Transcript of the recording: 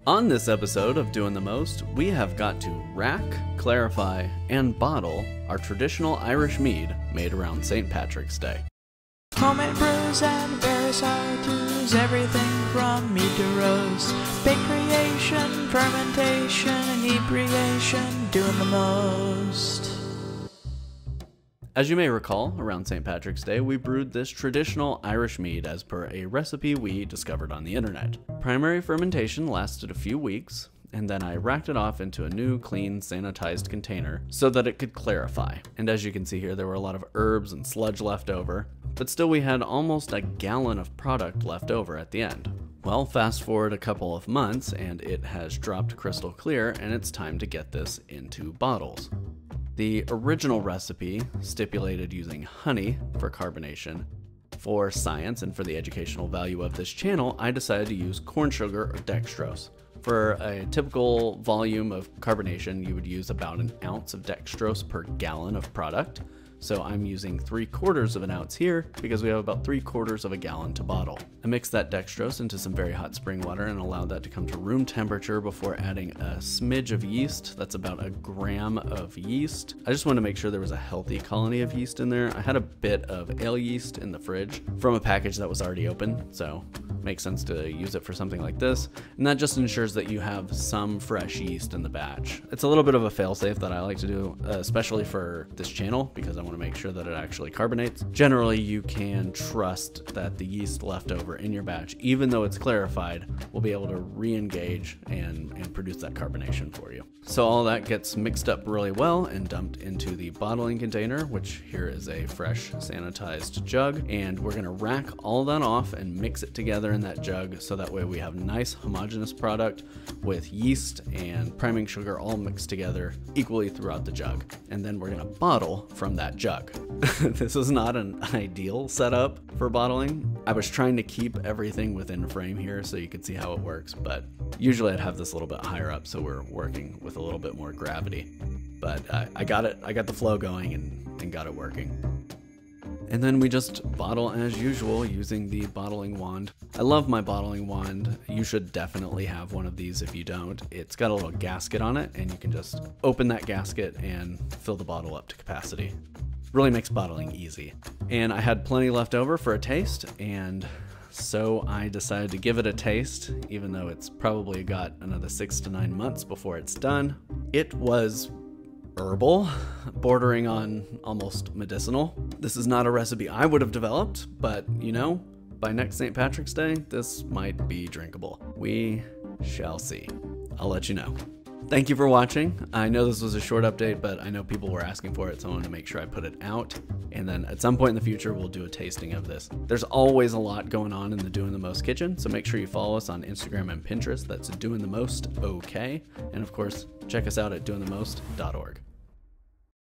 On this episode of Doing the Most, we have got to rack, clarify, and bottle our traditional Irish mead made around St. Patrick's Day. Homemade brews and various how-tos, everything from mead to roast, bake creation, fermentation, inebriation, doing the most. As you may recall, around St. Patrick's Day, we brewed this traditional Irish mead as per a recipe we discovered on the internet. Primary fermentation lasted a few weeks, and then I racked it off into a new, clean, sanitized container so that it could clarify. And as you can see here, there were a lot of herbs and sludge left over, but still we had almost a gallon of product left over at the end. Well, fast forward a couple of months, and it has dropped crystal clear, and it's time to get this into bottles. The original recipe stipulated using honey for carbonation. For science and for the educational value of this channel, I decided to use corn sugar or dextrose. For a typical volume of carbonation, you would use about an ounce of dextrose per gallon of product. So I'm using 3/4 of an ounce here because we have about 3/4 of a gallon to bottle. I mixed that dextrose into some very hot spring water and allowed that to come to room temperature before adding a smidge of yeast. That's about a gram of yeast. I just wanted to make sure there was a healthy colony of yeast in there. I had a bit of ale yeast in the fridge from a package that was already open, so it makes sense to use it for something like this. And that just ensures that you have some fresh yeast in the batch. It's a little bit of a fail-safe that I like to do, especially for this channel, because I want to make sure that it actually carbonates. Generally, you can trust that the yeast left over in your batch, even though it's clarified, will be able to re-engage and produce that carbonation for you. So all that gets mixed up really well and dumped into the bottling container, which here is a fresh sanitized jug, and we're gonna rack all that off and mix it together in that jug so that way we have nice homogeneous product with yeast and priming sugar all mixed together equally throughout the jug. And then we're gonna bottle from that jug. This is not an ideal setup for bottling. I was trying to keep everything within frame here so you could see how it works, but usually I'd have this a little bit higher up so we're working with a little bit more gravity. But I got the flow going and got it working. And then we just bottle as usual using the bottling wand. I love my bottling wand. You should definitely have one of these if you don't. It's got a little gasket on it and you can just open that gasket and fill the bottle up to capacity. Really makes bottling easy. And I had plenty left over for a taste, and so I decided to give it a taste, even though it's probably got another 6 to 9 months before it's done. It was herbal, bordering on almost medicinal. This is not a recipe I would have developed, but you know, by next St. Patrick's Day, this might be drinkable. We shall see. I'll let you know. Thank you for watching. I know this was a short update, but I know people were asking for it, so I wanted to make sure I put it out. And then at some point in the future, we'll do a tasting of this. There's always a lot going on in the Doing the Most kitchen, so make sure you follow us on Instagram and Pinterest. That's Doing the Most OK. And of course, check us out at doingthemost.org.